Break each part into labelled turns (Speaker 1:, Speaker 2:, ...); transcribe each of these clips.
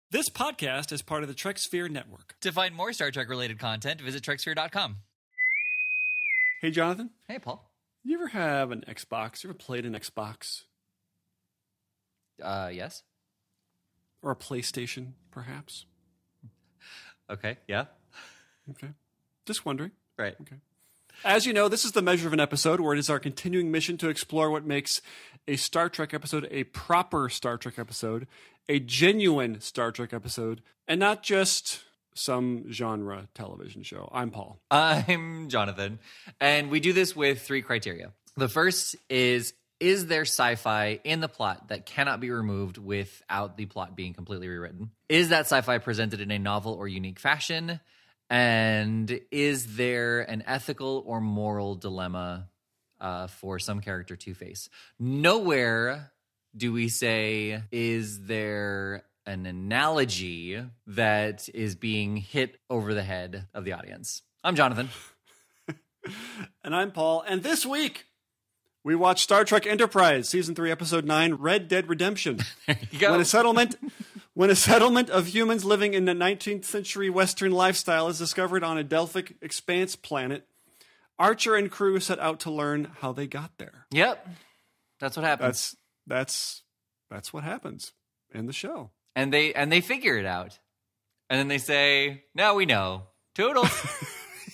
Speaker 1: This podcast is part of the Treksphere Network.
Speaker 2: To find more Star Trek-related content, visit Treksphere.com.
Speaker 1: Hey, Jonathan.
Speaker 2: Hey, Paul.
Speaker 1: You ever have an Xbox? You ever played an Xbox?
Speaker 2: Yes.
Speaker 1: Or a PlayStation, perhaps?
Speaker 2: Okay, yeah.
Speaker 1: Okay. Just wondering.
Speaker 2: Right.
Speaker 1: Okay. As you know, this is the Measure of an Episode, where it is our continuing mission to explore what makes a Star Trek episode a proper Star Trek episode, a genuine Star Trek episode, and not just some genre television show. I'm Paul.
Speaker 2: I'm Jonathan. And we do this with 3 criteria. The first is there sci-fi in the plot that cannot be removed without the plot being completely rewritten? Is that sci-fi presented in a novel or unique fashion? And is there an ethical or moral dilemma for some character to face? Nowhere do we say, is there an analogy that is being hit over the head of the audience? I'm Jonathan.
Speaker 1: And I'm Paul. And this week, we watched Star Trek Enterprise, Season 3, Episode 9, Red Dead Redemption.
Speaker 2: There you go.
Speaker 1: When a settlement of humans living in the 19th century Western lifestyle is discovered on a Delphic expanse planet, Archer and crew set out to learn how they got there.
Speaker 2: Yep. That's what happens.
Speaker 1: That's what happens in the show.
Speaker 2: And they figure it out. And then they say, now we know. Toodles.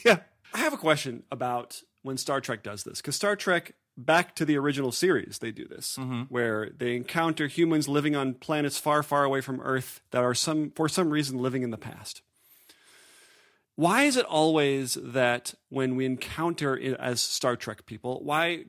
Speaker 1: Yeah. I have a question about when Star Trek does this. Because Star Trek, back to the original series, they do this. Mm-hmm. Where they encounter humans living on planets far, far away from Earth that are for some reason living in the past. Why is it always that when we encounter, as Star Trek people, why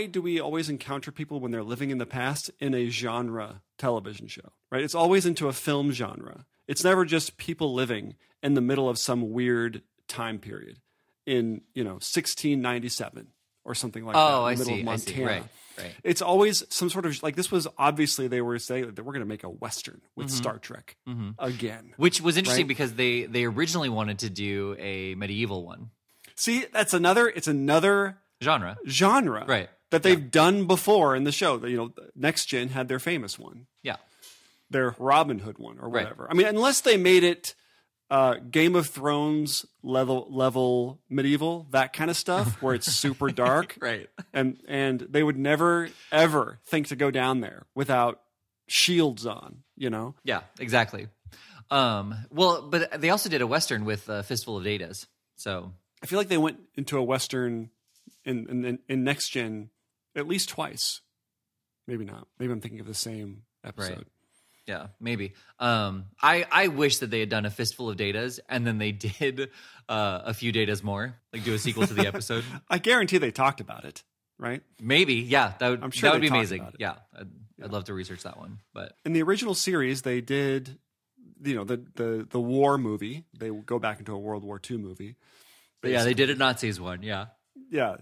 Speaker 1: do we always encounter people when they're living in the past in a genre television show, right? It's always into a film genre. It's never just people living in the middle of some weird time period in, 1697 or something like that.
Speaker 2: Oh,
Speaker 1: in the middle of Montana.
Speaker 2: I see. Right.
Speaker 1: It's always some sort of, like, this was obviously they were saying that we're going to make a Western with Star Trek again.
Speaker 2: Which was interesting,
Speaker 1: right?
Speaker 2: because they originally wanted to do a medieval one.
Speaker 1: See, it's another genre
Speaker 2: Right.
Speaker 1: that they've done before in the show. Next Gen had their famous one.
Speaker 2: Yeah.
Speaker 1: Their Robin Hood one or
Speaker 2: Right.
Speaker 1: whatever. I mean, unless they made it Game of Thrones level medieval, that kind of stuff, where it's super dark.
Speaker 2: Right.
Speaker 1: And they would never, ever think to go down there without shields on,
Speaker 2: Yeah, exactly. But they also did a Western with Fistful of Datas. So
Speaker 1: I feel like they went into a Western in Next Gen at least twice. Maybe not. Maybe I'm thinking of the same episode.
Speaker 2: Right. Yeah, maybe. I wish that they had done a Fistful of Datas and then they did a few Datas more, like do a sequel to the episode.
Speaker 1: I guarantee they talked about it, right?
Speaker 2: Maybe, yeah.
Speaker 1: I'm sure
Speaker 2: that would be
Speaker 1: talked
Speaker 2: amazing.
Speaker 1: about it.
Speaker 2: Yeah, I'd love to research that one. But
Speaker 1: in the original series, they did, the war movie. They go back into a World War II movie.
Speaker 2: But yeah, they did a Nazis one. Yeah.
Speaker 1: Yeah.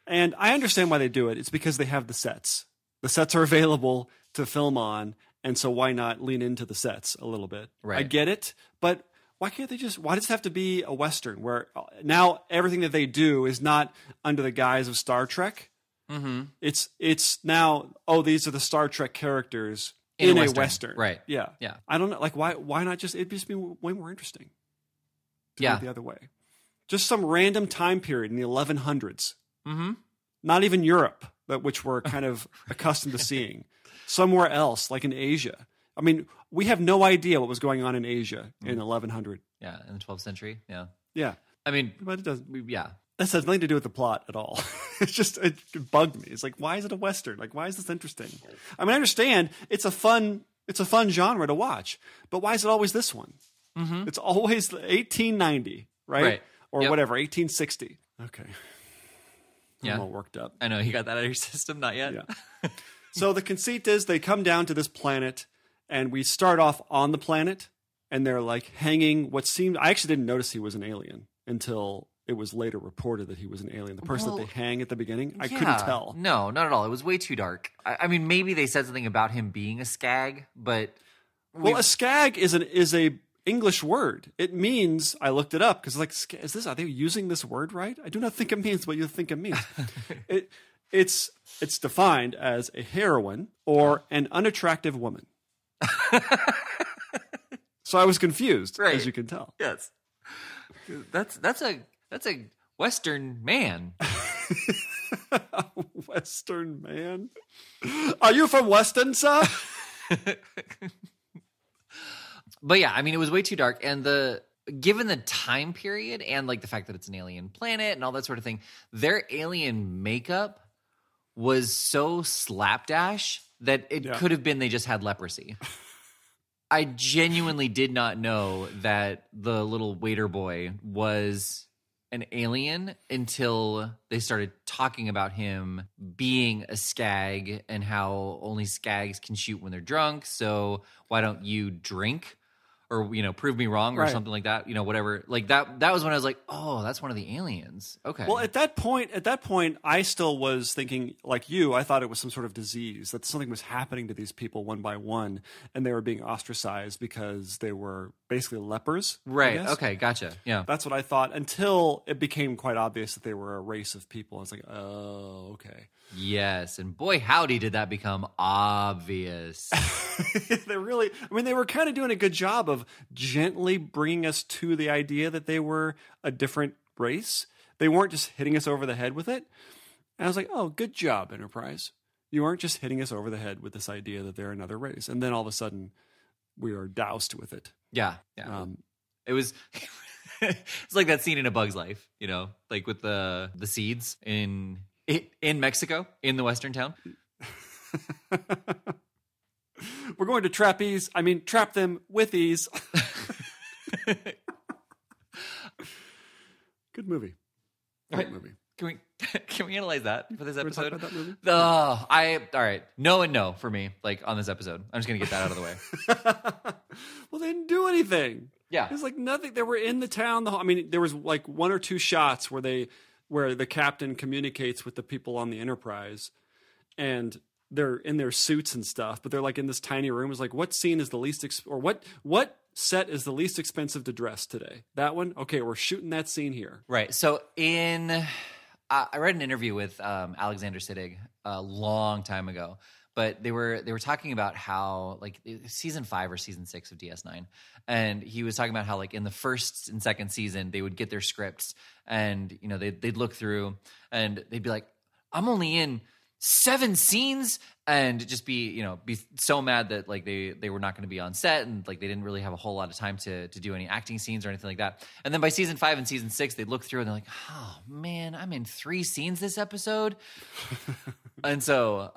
Speaker 1: And I understand why they do it. It's because they have the sets. The sets are available to film on, and so why not lean into the sets a little bit?
Speaker 2: Right.
Speaker 1: I get it, but why does it have to be a Western where now everything that they do is not under the guise of Star Trek? Mm-hmm. It's now, these are the Star Trek characters in a Western.
Speaker 2: Right.
Speaker 1: Yeah.
Speaker 2: Yeah.
Speaker 1: I don't know. Like, why not it'd just be way more interesting to do it the other way. Just some random time period in the 1100s. Mm-hmm. Not even Europe, which we're kind of accustomed to seeing. Somewhere else, like in Asia. I mean, we have no idea what was going on in Asia in 1100.
Speaker 2: Yeah, in the 12th century. Yeah.
Speaker 1: Yeah.
Speaker 2: I mean,
Speaker 1: but it doesn't.
Speaker 2: Yeah.
Speaker 1: This has nothing to do with the plot at all. It bugged me. It's like, why is it a Western? Like, why is this interesting? I mean, I understand it's a fun genre to watch, but why is it always this one? Mm-hmm. It's always 1890, right? Or whatever, 1860. Okay. I'm all worked up.
Speaker 2: I know, you got that out of your system? Not yet?
Speaker 1: Yeah. So the conceit is they come down to this planet, and we start off on the planet, and they're like hanging what seemed... I actually didn't notice he was an alien until it was later reported that he was an alien. The person that they hang at the beginning, I couldn't tell.
Speaker 2: No, not at all. It was way too dark. I mean, maybe they said something about him being a skag, but...
Speaker 1: Well, a skag is a English word. It means, I looked it up, because are they using this word right? I do not think it means what you think it means. It's defined as a heroine or an unattractive woman. So I was confused,
Speaker 2: Right.
Speaker 1: as you can tell.
Speaker 2: Yes. That's a Western man.
Speaker 1: Western man? Are you from Weston, sir?
Speaker 2: But yeah, I mean, it was way too dark. And given the time period and like the fact that it's an alien planet and all that sort of thing, their alien makeup was so slapdash that it could have been they just had leprosy. I genuinely did not know that the little waiter boy was an alien until they started talking about him being a skag and how only skags can shoot when they're drunk. So why don't you drink? Or, you know, prove me wrong or something like that, you know, whatever. Like that was when I was like, oh, that's one of the aliens. Okay.
Speaker 1: Well, at that point, I still was thinking, like you, I thought it was some sort of disease, that something was happening to these people one by one, and they were being ostracized because they were basically lepers.
Speaker 2: Right. Okay. Gotcha. Yeah.
Speaker 1: That's what I thought, until it became quite obvious that they were a race of people. I was like, oh, okay.
Speaker 2: Yes. And boy, howdy, did that become obvious.
Speaker 1: They were kind of doing a good job of gently bringing us to the idea that they were a different race. They weren't just hitting us over the head with it. And I was like, oh, good job, Enterprise. You aren't just hitting us over the head with this idea that they're another race. And then all of a sudden, we are doused with it.
Speaker 2: Yeah. It was... It's like that scene in A Bug's Life, you know, like with the seeds in Mexico, in the western town.
Speaker 1: We're going to trap them with ease. Good movie. Great movie.
Speaker 2: Can we analyze that for this episode?
Speaker 1: Talk about that movie?
Speaker 2: All right. No and no for me, like on this episode. I'm just gonna get that out of the way.
Speaker 1: Well, they didn't do anything.
Speaker 2: Yeah.
Speaker 1: There's like nothing. They were in the town. There was like one or two shots where the captain communicates with the people on the Enterprise, and they're in their suits and stuff, but they're like in this tiny room. It's like, what scene is the least what set is the least expensive to dress today? That one? Okay, we're shooting that scene here.
Speaker 2: Right. So I read an interview with Alexander Siddig a long time ago, but they were talking about how like season 5 or season 6 of DS9, and he was talking about how like in the first and second season they would get their scripts and you know they'd look through and they'd be like, I'm only in 7 scenes, and just be so mad that like they were not going to be on set and like they didn't really have a whole lot of time to do any acting scenes or anything like that. And then by season 5 and season 6 they'd look through and they're like, oh man, I'm in 3 scenes this episode. And so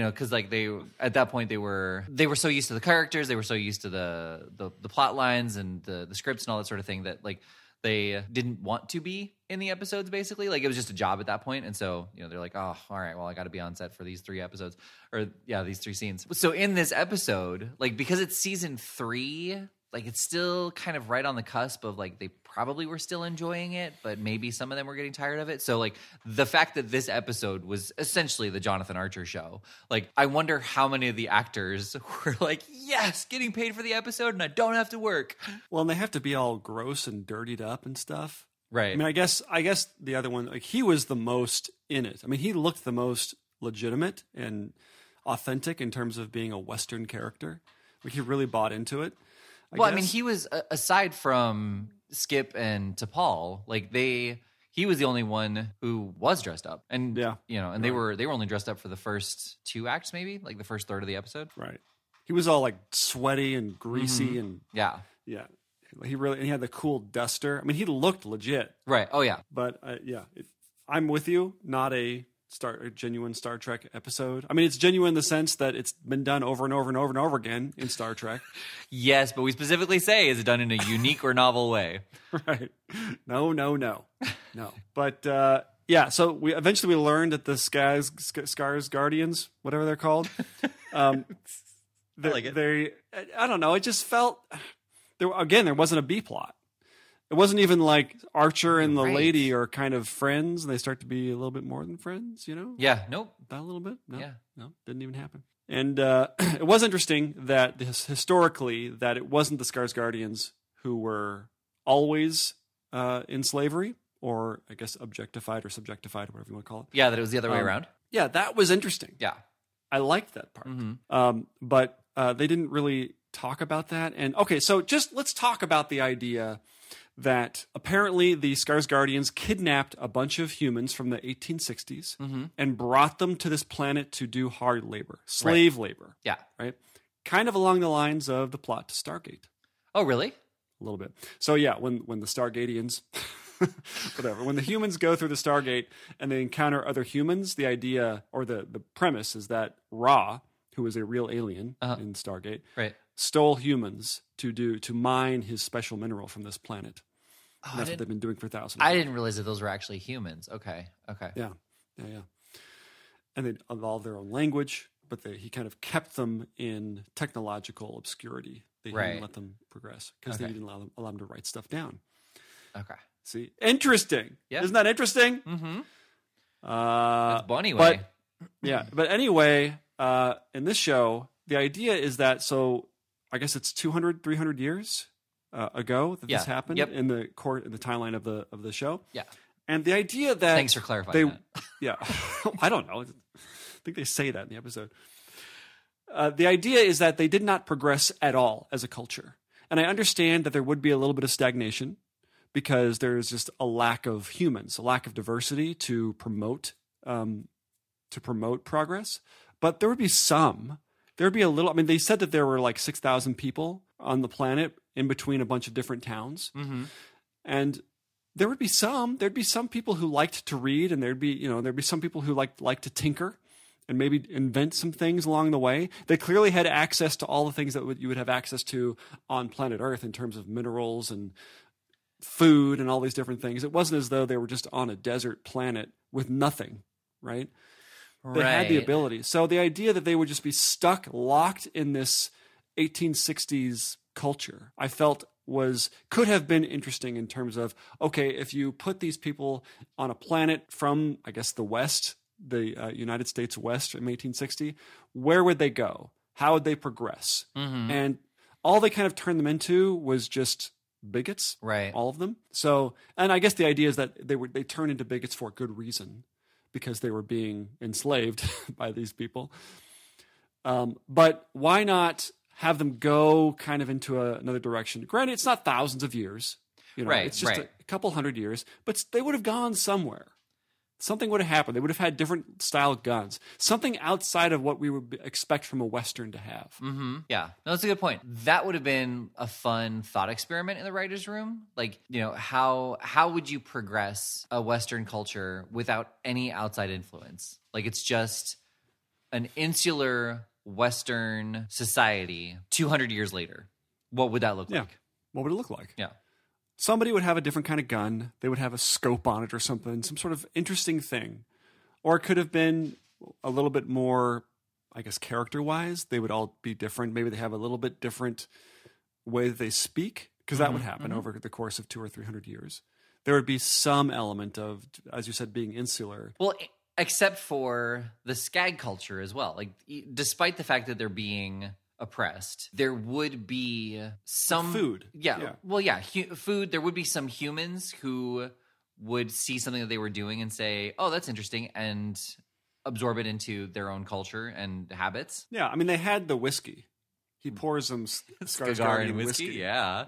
Speaker 2: because like they at that point they were so used to the characters, they were so used to the plot lines and the scripts and all that sort of thing that like they didn't want to be in the episodes, basically. Like, it was just a job at that point. And so, they're like, oh, all right, well, I got to be on set for these 3 episodes. Or, yeah, these 3 scenes. So in this episode, like, because it's season 3, like, it's still kind of right on the cusp of, like, they probably were still enjoying it, but maybe some of them were getting tired of it. So, like, the fact that this episode was essentially the Jonathan Archer show, like, I wonder how many of the actors were like, yes, getting paid for the episode and I don't have to work.
Speaker 1: Well, and they have to be all gross and dirtied up and stuff.
Speaker 2: Right.
Speaker 1: I mean, I guess the other one, like, he was the most in it. I mean, he looked the most legitimate and authentic in terms of being a Western character. Like, he really bought into it.
Speaker 2: I mean, he was, aside from Skip and T'Pol, like he was the only one who was dressed up. And, and they were only dressed up for the first 2 acts, maybe, like the first third of the episode.
Speaker 1: Right. He was all like sweaty and greasy and
Speaker 2: yeah.
Speaker 1: He had the cool duster. I mean, he looked legit.
Speaker 2: Right. Oh yeah.
Speaker 1: But I'm with you. Not a genuine Star Trek episode. I mean, it's genuine in the sense that it's been done over and over and over and over again in Star Trek.
Speaker 2: Yes, but we specifically say, is it done in a unique or novel way?
Speaker 1: Right. No. But so we eventually learned that the Scars Guardians, whatever they're called,
Speaker 2: I like it.
Speaker 1: I don't know. It just felt there wasn't a B plot. It wasn't even like Archer and the lady are kind of friends, and they start to be a little bit more than friends,
Speaker 2: Yeah, nope.
Speaker 1: Not a little bit? No.
Speaker 2: Yeah.
Speaker 1: No, didn't even happen. And it was interesting that historically that it wasn't the Scars Guardians who were always in slavery, or I guess objectified or subjectified, whatever you want to call it.
Speaker 2: Yeah, that it was the other way around.
Speaker 1: Yeah, that was interesting.
Speaker 2: Yeah.
Speaker 1: I liked that part.
Speaker 2: Mm-hmm.
Speaker 1: But they didn't really talk about that. And okay, so just let's talk about the idea that apparently the Skarsgårdians kidnapped a bunch of humans from the 1860s and brought them to this planet to do hard labor, slave labor.
Speaker 2: Yeah.
Speaker 1: Right? Kind of along the lines of the plot to Stargate.
Speaker 2: Oh, really?
Speaker 1: A little bit. So yeah, when the Stargatians, whatever, when the humans go through the Stargate and they encounter other humans, the idea or the premise is that Ra, who is a real alien in Stargate, stole humans to mine his special mineral from this planet. And that's what they've been doing for thousands.
Speaker 2: I didn't realize that those were actually humans. Okay.
Speaker 1: Yeah. And they evolved their own language, but he kind of kept them in technological obscurity. They didn't let them progress because they didn't allow them to write stuff down.
Speaker 2: Okay.
Speaker 1: See, interesting. Yeah. Isn't that interesting?
Speaker 2: Mm-hmm. That's Bonnie way.
Speaker 1: But anyway, in this show, the idea is that, so I guess it's 200, 300 years ago that this happened in the timeline of the show.
Speaker 2: Yeah.
Speaker 1: And the idea that...
Speaker 2: Thanks for clarifying that.
Speaker 1: Yeah. I don't know. I think they say that in the episode. The idea is that they did not progress at all as a culture. And I understand that there would be a little bit of stagnation because there's just a lack of humans, a lack of diversity to promote progress. But there would be some. There would be a little... I mean, they said that there were like 6,000 people on the planet in between a bunch of different towns. Mm-hmm. And there'd be some people who liked to read, and there'd be some people who liked to tinker and maybe invent some things along the way. They clearly had access to all the things that you would have access to on planet Earth in terms of minerals and food and all these different things. It wasn't as though they were just on a desert planet with nothing, right? They had the ability. So the idea that they would just be locked in this 1860s culture, I felt could have been interesting in terms of, okay, if you put these people on a planet from, I guess, the West, the United States West in 1860, where would they go? How would they progress? Mm-hmm. And all they kind of turned them into was just bigots,
Speaker 2: right?
Speaker 1: All of them. So, and I guess the idea is that they turned into bigots for good reason because they were being enslaved by these people. But why not have them go kind of into another direction? Granted, it's not thousands of years,
Speaker 2: right?
Speaker 1: It's just a couple hundred years, but they would have gone somewhere. Something would have happened. They would have had different style guns. Something outside of what we would expect from a Western to have.
Speaker 2: Mm-hmm. Yeah, no, that's a good point. That would have been a fun thought experiment in the writer's room. Like, how would you progress a Western culture without any outside influence? Like, it's just an insular Western society 200 years later. What would that look like?
Speaker 1: What would it look like?
Speaker 2: Yeah.
Speaker 1: Somebody would have a different kind of gun. They would have a scope on it or something, some sort of interesting thing. Or it could have been a little bit more, I guess, character-wise. They would all be different. Maybe they have a little bit different way that they speak, because that would happen over the course of 200 or 300 years. There would be some element of, as you said, being insular.
Speaker 2: Well, except for the skag culture as well. Like, despite the fact that they're being oppressed, there would be some
Speaker 1: food.
Speaker 2: Food. There would be some humans who would see something that they were doing and say, "Oh, that's interesting," and absorb it into their own culture and habits.
Speaker 1: Yeah, I mean, they had the whiskey. He pours them Skarsgårdian whiskey.
Speaker 2: Yeah.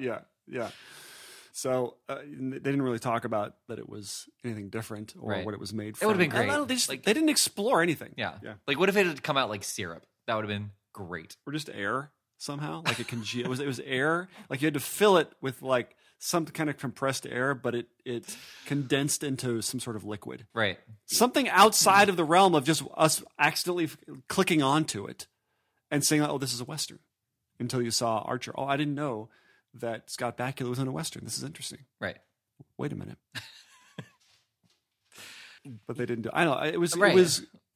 Speaker 1: So they didn't really talk about that it was anything different or what it was made from.
Speaker 2: It would have been great.
Speaker 1: They didn't explore anything.
Speaker 2: Yeah. Like, what if it had come out like syrup? That would have been great.
Speaker 1: Or just air somehow. Like it was air. Like you had to fill it with like some kind of compressed air, but it condensed into some sort of liquid.
Speaker 2: Right.
Speaker 1: Something outside of the realm of just us accidentally clicking onto it and saying, "Oh, this is a Western," until you saw Archer. "Oh, I didn't know that Scott Bakula was in a Western. This is interesting."
Speaker 2: Right.
Speaker 1: Wait a minute. But they didn't do. I don't know.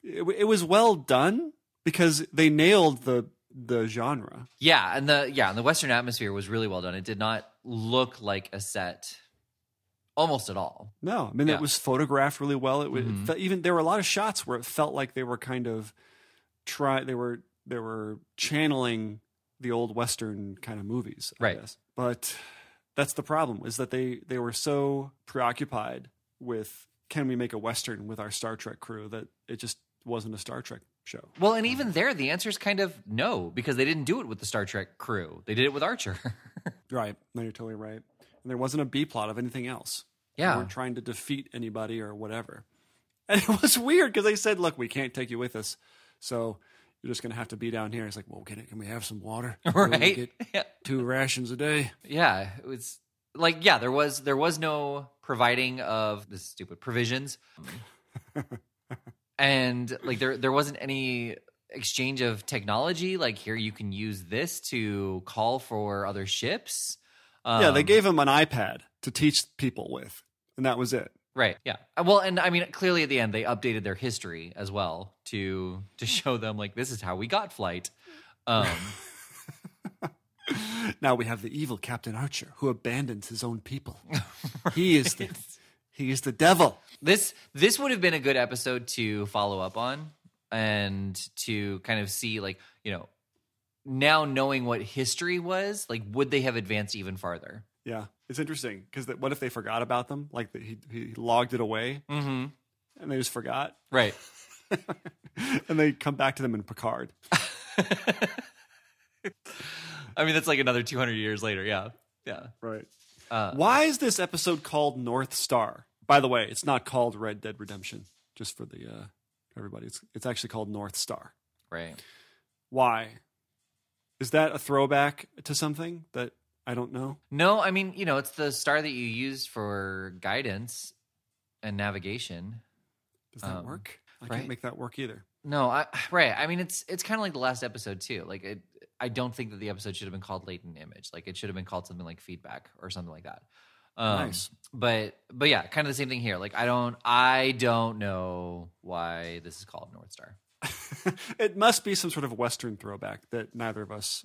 Speaker 1: It was well done because they nailed the genre.
Speaker 2: Yeah, and the Western atmosphere was really well done. It did not look like a set almost at all.
Speaker 1: No, I mean it was photographed really well. Even there were a lot of shots where it felt like they were kind of they were channeling the old Western kind of movies, I guess. But that's the problem, is that they were so preoccupied with, can we make a Western with our Star Trek crew, that it just wasn't a Star Trek show.
Speaker 2: Well, and even there, the answer is kind of no, because they didn't do it with the Star Trek crew. They did it with Archer.
Speaker 1: Right. No, you're totally right. And there wasn't a B plot of anything else.
Speaker 2: Yeah.
Speaker 1: They weren't trying to defeat anybody or whatever. And it was weird because they said, look, we can't take you with us. So you're just going to have to be down here. It's like, well, can we have some water?
Speaker 2: Right.
Speaker 1: Get 2 rations a day.
Speaker 2: Yeah. It was like, yeah, there was no providing of this stupid provisions. And like there wasn't any exchange of technology. Like, here, you can use this to call for other ships.
Speaker 1: Yeah, they gave him an iPad to teach people with, and that was it.
Speaker 2: Right. Yeah. Well, and I mean, clearly at the end, they updated their history as well to show them, like, this is how we got flight.
Speaker 1: Now we have the evil Captain Archer who abandons his own people. Right. He is the devil.
Speaker 2: This would have been a good episode to follow up on and to kind of see, like, you know, now knowing what history was, like, would they have advanced even farther?
Speaker 1: Yeah, it's interesting because what if they forgot about them? Like he logged it away, and they just forgot,
Speaker 2: right?
Speaker 1: And they come back to them in Picard.
Speaker 2: I mean, that's like another 200 years later. Yeah,
Speaker 1: right. Why is this episode called North Star? By the way, it's not called Red Dead Redemption. Just for the everybody, it's actually called North Star.
Speaker 2: Right.
Speaker 1: Why? Is that a throwback to something that I don't know?
Speaker 2: No, I mean, you know, it's the star that you use for guidance and navigation.
Speaker 1: Does that work? I can't make that work either.
Speaker 2: No, right. I mean, it's kind of like the last episode too. Like, I don't think that the episode should have been called Latent Image. Like, it should have been called something like Feedback or something like that.
Speaker 1: Nice.
Speaker 2: But yeah, kind of the same thing here. Like, I don't know why this is called North Star.
Speaker 1: It must be some sort of Western throwback that neither of us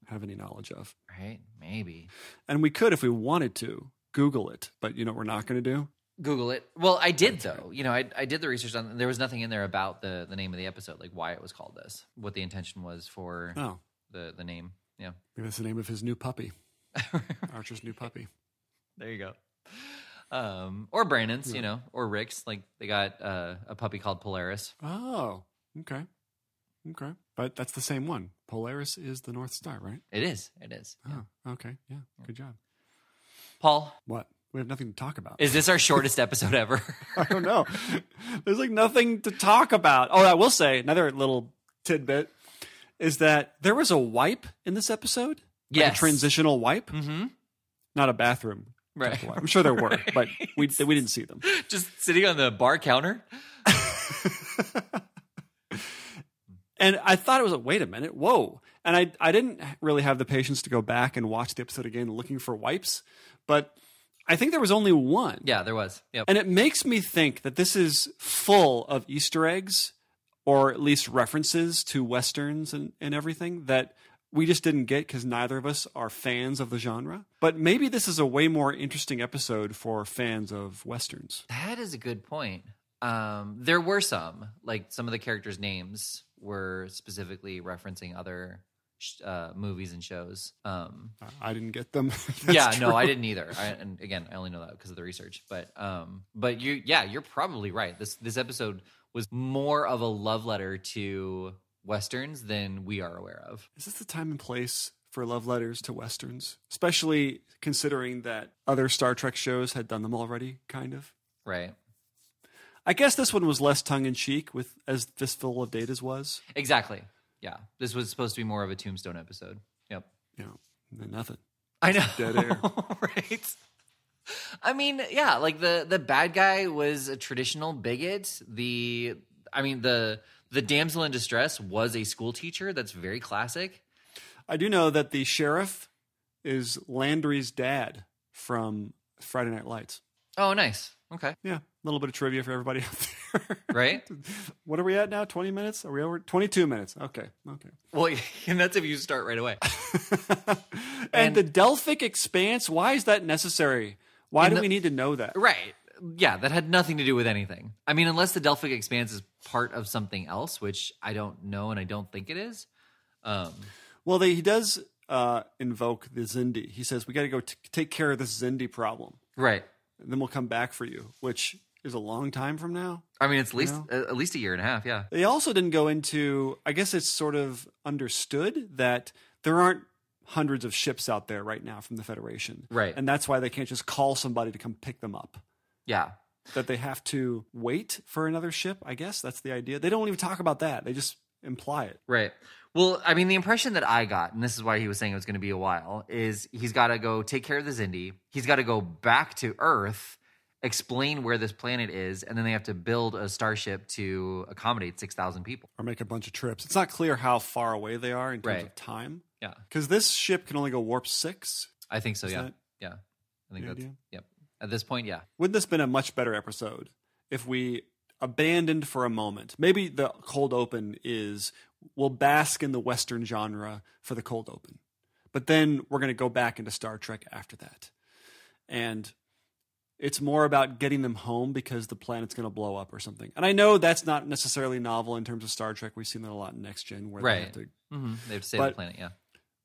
Speaker 1: have any knowledge of.
Speaker 2: Right? Maybe.
Speaker 1: And we could, if we wanted to, Google it. But you know what we're not going to do?
Speaker 2: Google it. Well, I did, though. You know, I did the research on. There was nothing in there about the name of the episode, like why it was called this, what the intention was for the name. Yeah.
Speaker 1: Maybe that's the name of his new puppy. Archer's new puppy.
Speaker 2: There you go. Or Brandon's, you know, or Rick's. Like, they got a puppy called Polaris.
Speaker 1: Oh, okay. But that's the same one. Polaris is the North Star, right?
Speaker 2: It is.
Speaker 1: Oh, okay. Yeah, good job.
Speaker 2: Paul.
Speaker 1: What? We have nothing to talk about.
Speaker 2: Is this our shortest episode ever?
Speaker 1: I don't know. There's like nothing to talk about. Oh, I will say another little tidbit is that there was a wipe in this episode.
Speaker 2: Yes.
Speaker 1: Like a transitional wipe.
Speaker 2: Mm-hmm.
Speaker 1: Not a bathroom.
Speaker 2: Right.
Speaker 1: I'm sure there were, but we didn't see them.
Speaker 2: Just sitting on the bar counter.
Speaker 1: And I thought it was wait a minute, whoa. And I didn't really have the patience to go back and watch the episode again looking for wipes, but I think there was only one.
Speaker 2: Yeah, there was. Yep.
Speaker 1: And it makes me think that this is full of Easter eggs, or at least references to Westerns and everything that we just didn't get because neither of us are fans of the genre. But maybe this is a way more interesting episode for fans of Westerns.
Speaker 2: That is a good point. There were some, like some of the characters' names were specifically referencing other movies and shows.
Speaker 1: I didn't get them.
Speaker 2: Yeah,
Speaker 1: true.
Speaker 2: no, I didn't either. And again, I only know that because of the research. But you're probably right. This episode was more of a love letter to Westerns than we are aware of.
Speaker 1: Is this the time and place for love letters to Westerns? Especially considering that other Star Trek shows had done them already, kind of.
Speaker 2: Right.
Speaker 1: I guess this one was less tongue-in-cheek with as Fistful of Datas was.
Speaker 2: Exactly. Yeah. This was supposed to be more of a Tombstone episode. Yep.
Speaker 1: Yeah. Nothing.
Speaker 2: I know.
Speaker 1: Dead air.
Speaker 2: Right. I mean, yeah, like the bad guy was a traditional bigot. The damsel in distress was a school teacher. That's very classic.
Speaker 1: I do know that the sheriff is Landry's dad from Friday Night Lights.
Speaker 2: Oh, nice. Okay.
Speaker 1: Yeah, a little bit of trivia for everybody out there.
Speaker 2: Right?
Speaker 1: What are we at now? 20 minutes? Are we over? 22 minutes. Okay.
Speaker 2: Well, and that's if you start right away.
Speaker 1: And the Delphic Expanse, why is that necessary? Why do we need to know that?
Speaker 2: Right. Yeah, that had nothing to do with anything. I mean, unless the Delphic Expanse is part of something else, which I don't know and I don't think it is.
Speaker 1: Well, he does invoke the Xindi. He says, we got to go take care of this Xindi problem.
Speaker 2: Right.
Speaker 1: And then we'll come back for you, which is a long time from now.
Speaker 2: I mean, it's at least a year and a half, yeah.
Speaker 1: They also didn't go into, I guess it's sort of understood that there aren't hundreds of ships out there right now from the Federation.
Speaker 2: Right.
Speaker 1: And that's why they can't just call somebody to come pick them up.
Speaker 2: Yeah.
Speaker 1: That they have to wait for another ship, I guess. That's the idea. They don't even talk about that. They just imply it.
Speaker 2: Right. Well, I mean, the impression that I got, and this is why he was saying it was going to be a while, is he's got to go take care of the Xindi. He's got to go back to Earth, explain where this planet is, and then they have to build a starship to accommodate 6,000 people.
Speaker 1: Or make a bunch of trips. It's not clear how far away they are in terms of time.
Speaker 2: Yeah.
Speaker 1: Because this ship can only go warp 6.
Speaker 2: I think so,
Speaker 1: Is
Speaker 2: yeah.
Speaker 1: that
Speaker 2: Yeah. I think
Speaker 1: the
Speaker 2: that's,
Speaker 1: idea?
Speaker 2: yep. At this point, yeah.
Speaker 1: Wouldn't this have been a much better episode if we abandoned for a moment? Maybe the cold open is we'll bask in the Western genre for the cold open. But then we're going to go back into Star Trek after that. And it's more about getting them home because the planet's going to blow up or something. And I know that's not necessarily novel in terms of Star Trek. We've seen that a lot in Next Gen where they have to...
Speaker 2: They have to save the planet, yeah.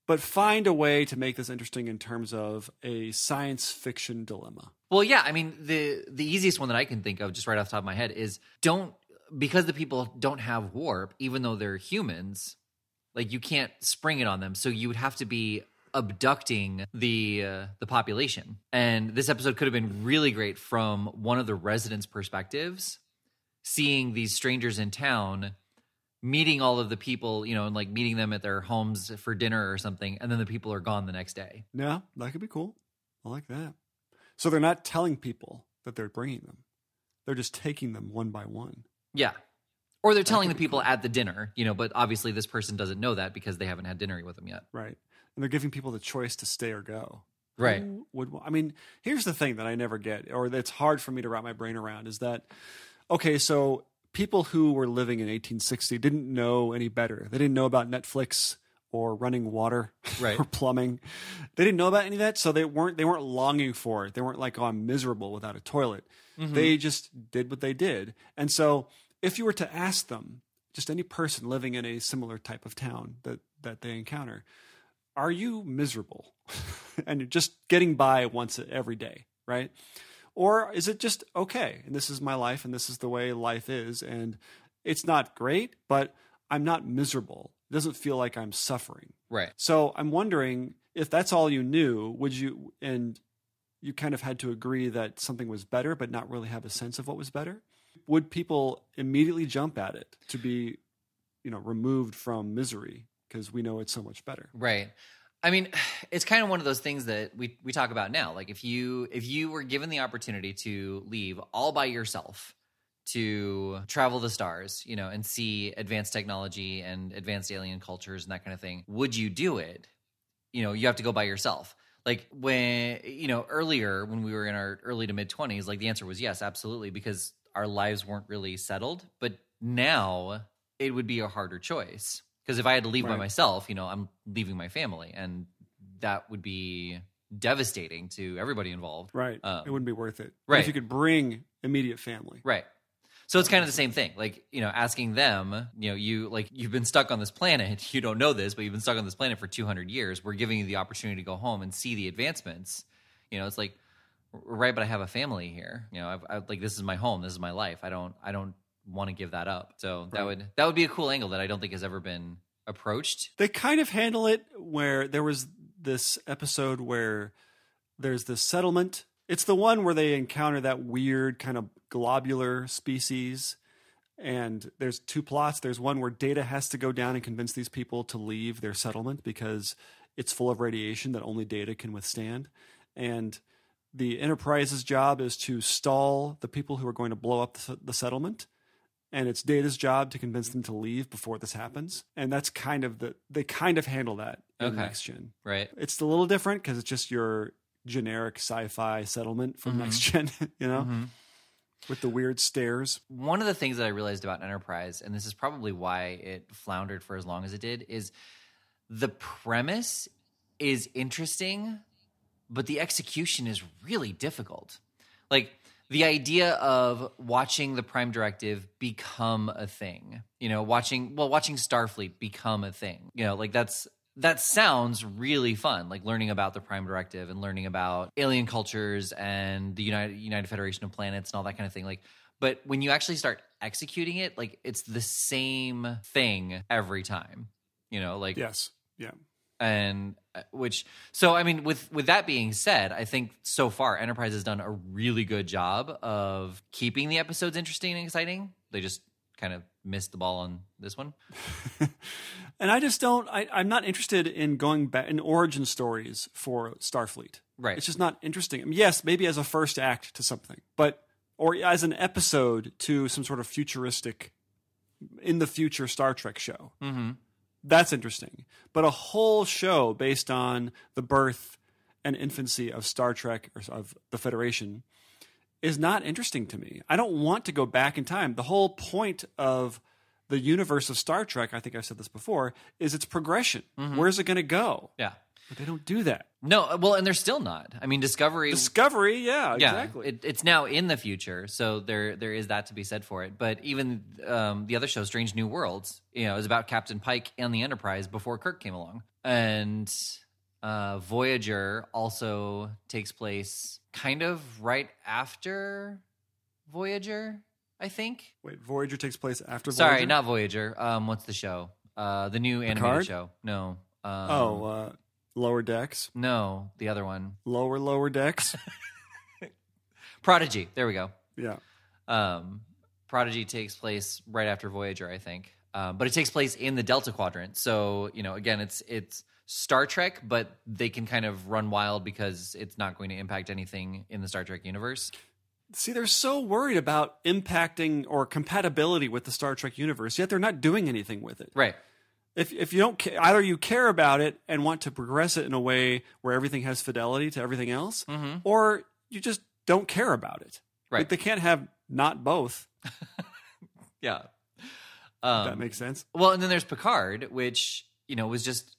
Speaker 1: But find a way to make this interesting in terms of a science fiction dilemma.
Speaker 2: Well, yeah, I mean, the easiest one that I can think of just right off the top of my head is because the people don't have warp, even though they're humans, like you can't spring it on them. So you would have to be abducting the population. And this episode could have been really great from one of the residents' perspectives, seeing these strangers in town, meeting all of the people, you know, and like meeting them at their homes for dinner or something, and then the people are gone the next day.
Speaker 1: Yeah, that could be cool. I like that. So they're not telling people that they're bringing them. They're just taking them one by one.
Speaker 2: Yeah. Or they're telling the people at the dinner, you know, but obviously this person doesn't know that because they haven't had dinner with them yet.
Speaker 1: Right. And they're giving people the choice to stay or go.
Speaker 2: Right.
Speaker 1: I mean, here's the thing that I never get, or that's hard for me to wrap my brain around, is that, okay, so people who were living in 1860 didn't know any better. They didn't know about Netflix or running water or plumbing. They didn't know about any of that, so they weren't longing for it. They weren't like, oh, I'm miserable without a toilet. Mm-hmm. They just did what they did. And so if you were to ask them, just any person living in a similar type of town that they encounter, are you miserable? And you're just getting by once every day, right? Or is it just okay, and this is my life, and this is the way life is, and it's not great, but I'm not miserable. It doesn't feel like I'm suffering.
Speaker 2: Right.
Speaker 1: So I'm wondering if that's all you knew, and you kind of had to agree that something was better, but not really have a sense of what was better, would people immediately jump at it to be, you know, removed from misery because we know it's so much better?
Speaker 2: Right. I mean, it's kind of one of those things that we talk about now. Like if you were given the opportunity to leave all by yourself to travel the stars, you know, and see advanced technology and advanced alien cultures and that kind of thing, would you do it? You know, you have to go by yourself. Like when, you know, earlier when we were in our early to mid 20s, like the answer was yes, absolutely, because our lives weren't really settled. But now it would be a harder choice. Because if I had to leave by myself, you know, I'm leaving my family, and that would be devastating to everybody involved.
Speaker 1: Right. It wouldn't be worth it.
Speaker 2: Right.
Speaker 1: If you could bring immediate family.
Speaker 2: Right. So it's kind of the same thing. Like, you know, asking them, you know, you've been stuck on this planet. You don't know this, but you've been stuck on this planet for 200 years. We're giving you the opportunity to go home and see the advancements. You know, it's like, right, but I have a family here. You know, I like, this is my home. This is my life. I don't want to give that up. So that would be a cool angle that I don't think has ever been approached.
Speaker 1: They kind of handle it where there was this episode where there's this settlement. It's the one where they encounter that weird kind of globular species, and there's two plots. There's one where Data has to go down and convince these people to leave their settlement because it's full of radiation that only Data can withstand. And the Enterprise's job is to stall the people who are going to blow up the settlement. And it's Data's job to convince them to leave before this happens. And that's kind of they kind of handle that in Next Gen.
Speaker 2: Right.
Speaker 1: It's a little different because it's just your generic sci-fi settlement from Next Gen, you know, with the weird stairs.
Speaker 2: One of the things that I realized about Enterprise, and this is probably why it floundered for as long as it did, is the premise is interesting, but the execution is really difficult. Like, the idea of watching the Prime Directive become a thing, you know, watching Starfleet become a thing, you know, like that's that sounds really fun, like learning about the Prime Directive and learning about alien cultures and the United Federation of Planets and all that kind of thing. Like, but when you actually start executing it, like it's the same thing every time, you know, like
Speaker 1: Yes. Yeah.
Speaker 2: And so I mean, with that being said, I think so far Enterprise has done a really good job of keeping the episodes interesting and exciting. They just kind of missed the ball on this one.
Speaker 1: And I just don't. I'm not interested in going back in origin stories for Starfleet.
Speaker 2: Right.
Speaker 1: It's just not interesting. I mean, yes, maybe as a first act to something, or as an episode to some sort of futuristic, in the future Star Trek show.
Speaker 2: Mm-hmm.
Speaker 1: That's interesting. But a whole show based on the birth and infancy of Star Trek or of the Federation is not interesting to me. I don't want to go back in time. The whole point of the universe of Star Trek, I think I've said this before, is its progression.
Speaker 2: Mm-hmm.
Speaker 1: Where's it going to go?
Speaker 2: Yeah.
Speaker 1: But they don't do that.
Speaker 2: No, well, and they're still not. I mean, Discovery,
Speaker 1: yeah, exactly.
Speaker 2: It's now in the future, so there is that to be said for it. But even the other show, Strange New Worlds, you know, is about Captain Pike and the Enterprise before Kirk came along, and Voyager also takes place kind of right after Voyager, I think.
Speaker 1: Wait, Voyager takes place after Voyager?
Speaker 2: Sorry, not Voyager. What's the show? The new animated
Speaker 1: Picard?
Speaker 2: show. No.
Speaker 1: Lower Decks?
Speaker 2: No, the other one.
Speaker 1: Lower Decks?
Speaker 2: Prodigy. There we go.
Speaker 1: Yeah.
Speaker 2: Prodigy takes place right after Voyager, I think. But it takes place in the Delta Quadrant. So, you know, again, it's Star Trek, but they can kind of run wild because it's not going to impact anything in the Star Trek universe.
Speaker 1: See, they're so worried about impacting or compatibility with the Star Trek universe, yet they're not doing anything with it.
Speaker 2: Right.
Speaker 1: If you don't either you care about it and want to progress it in a way where everything has fidelity to everything else,
Speaker 2: mm-hmm.
Speaker 1: or you just don't care about it.
Speaker 2: Right.
Speaker 1: Like they can't have not both.
Speaker 2: Yeah.
Speaker 1: That makes sense.
Speaker 2: Well, and then there's Picard, which, you know, was just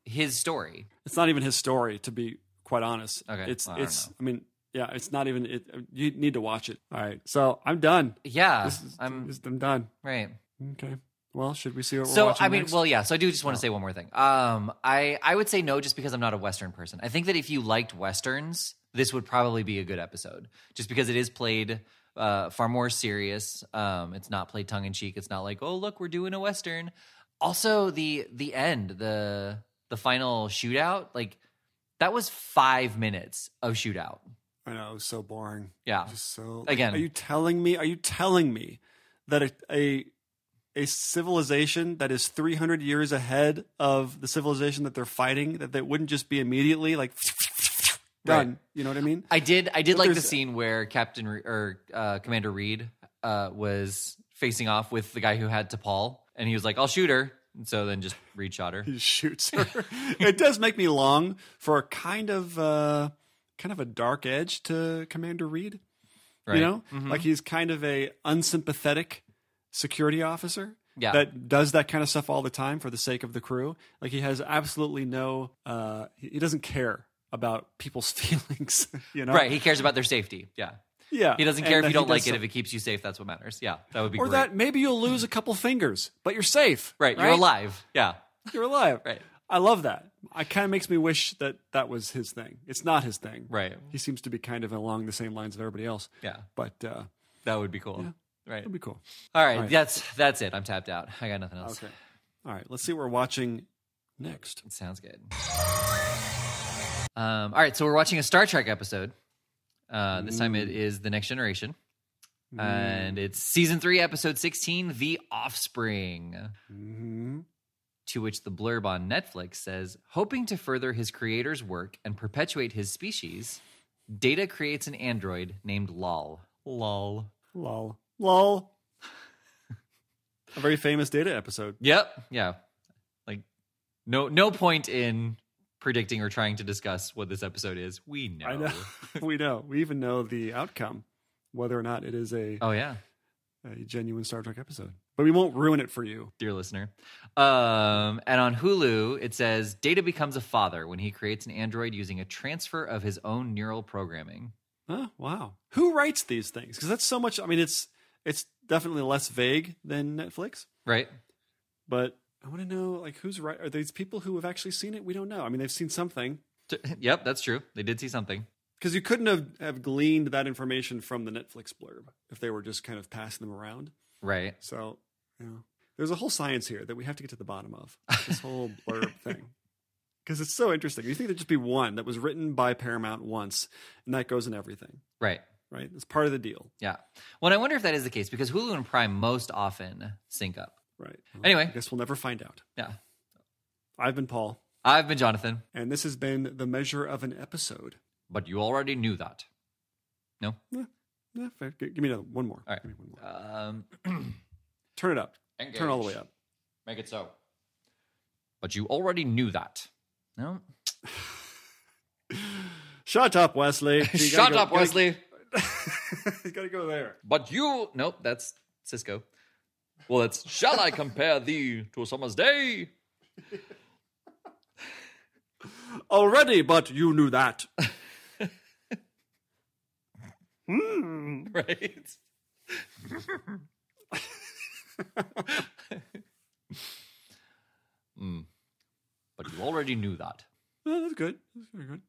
Speaker 2: his story.
Speaker 1: It's not even his story, to be quite honest.
Speaker 2: Okay.
Speaker 1: It's
Speaker 2: well,
Speaker 1: I mean, yeah, it's not even it. You need to watch it. All right. So I'm done.
Speaker 2: Yeah.
Speaker 1: I'm done.
Speaker 2: Right.
Speaker 1: Okay. Well, should we see what we're
Speaker 2: so
Speaker 1: watching
Speaker 2: I mean,
Speaker 1: next?
Speaker 2: well, yeah. So I do just want to say one more thing. I would say no, just because I'm not a Western person. I think that if you liked Westerns, this would probably be a good episode, just because it is played far more serious. It's not played tongue in cheek. It's not like, oh, look, we're doing a Western. Also, the end, the final shootout, like that was 5 minutes of shootout.
Speaker 1: I know, it was so boring.
Speaker 2: Yeah.
Speaker 1: Just so.
Speaker 2: Again,
Speaker 1: are you telling me that a civilization that is 300 years ahead of the civilization that they're fighting, that they wouldn't just be immediately like done?
Speaker 2: Right.
Speaker 1: You know what I mean?
Speaker 2: I did like the scene where Commander Reed was facing off with the guy who had T'Pol, and he was like, "I'll shoot her." And so then just Reed shot her.
Speaker 1: He shoots her. It does make me long for a kind of a dark edge to Commander Reed.
Speaker 2: Right.
Speaker 1: You know,
Speaker 2: mm-hmm.
Speaker 1: like he's kind of a unsympathetic security officer that does that kind of stuff all the time for the sake of the crew. Like he has absolutely no, he doesn't care about people's feelings, you know?
Speaker 2: Right. He cares about their safety. Yeah.
Speaker 1: Yeah.
Speaker 2: He doesn't care if you don't like it. If it keeps you safe, that's what matters. Yeah. That would be great.
Speaker 1: Or that maybe you'll lose a couple fingers, but you're safe.
Speaker 2: Right. You're alive. Yeah.
Speaker 1: You're alive.
Speaker 2: Right.
Speaker 1: I love that. It kind of makes me wish that was his thing. It's not his thing.
Speaker 2: Right.
Speaker 1: He seems to be kind of along the same lines of everybody else.
Speaker 2: Yeah.
Speaker 1: But
Speaker 2: that would be cool.
Speaker 1: Yeah.
Speaker 2: Right.
Speaker 1: That'd be cool.
Speaker 2: All right. That's it. I'm tapped out. I got nothing else.
Speaker 1: Okay. All right. Let's see what we're watching next.
Speaker 2: Sounds good. All right. So we're watching a Star Trek episode. This time it is The Next Generation. And it's season 3, episode 16, The Offspring.
Speaker 1: Mm-hmm.
Speaker 2: To which the blurb on Netflix says, hoping to further his creator's work and perpetuate his species, Data creates an android named Lol. Lol.
Speaker 1: Lol. Lol. A very famous Data episode.
Speaker 2: Yep. Yeah. Like, no point in predicting or trying to discuss what this episode is. We know.
Speaker 1: I know. We know. We even know the outcome, whether or not it is a genuine Star Trek episode. But we won't ruin it for you,
Speaker 2: dear listener. And on Hulu, it says Data becomes a father when he creates an android using a transfer of his own neural programming.
Speaker 1: Oh, wow. Who writes these things? Because that's so much. I mean, it's definitely less vague than Netflix,
Speaker 2: right?
Speaker 1: But I want to know, like, who's right? Are these people who have actually seen it? We don't know. I mean, they've seen something.
Speaker 2: Yep, that's true. They did see something.
Speaker 1: Because you couldn't have gleaned that information from the Netflix blurb if they were just kind of passing them around.
Speaker 2: Right.
Speaker 1: So, there's a whole science here that we have to get to the bottom of. This whole blurb thing. Because it's so interesting. You think there'd just be one that was written by Paramount once, and that goes in everything.
Speaker 2: Right.
Speaker 1: Right? It's part of the deal.
Speaker 2: Yeah. Well, I wonder if that is the case, because Hulu and Prime most often sync up.
Speaker 1: Right. Well,
Speaker 2: anyway.
Speaker 1: I guess we'll never find out.
Speaker 2: Yeah.
Speaker 1: I've been Paul.
Speaker 2: I've been Jonathan.
Speaker 1: And this has been The Measure of an Episode.
Speaker 2: But you already knew that. No?
Speaker 1: Yeah, fair. Give me one more.
Speaker 2: All right.
Speaker 1: Give me one more. Turn it up.
Speaker 2: Engage.
Speaker 1: Turn all the way up.
Speaker 2: Make it so. But you already knew that. No?
Speaker 1: Shut up, Wesley.
Speaker 2: Shut up, Wesley.
Speaker 1: You gotta go there.
Speaker 2: But you... Nope, that's Cisco. Well, it's... Shall I compare thee to a summer's day?
Speaker 1: Already, but you knew that.
Speaker 2: Right? But you already knew that.
Speaker 1: Oh, that's good. That's very good.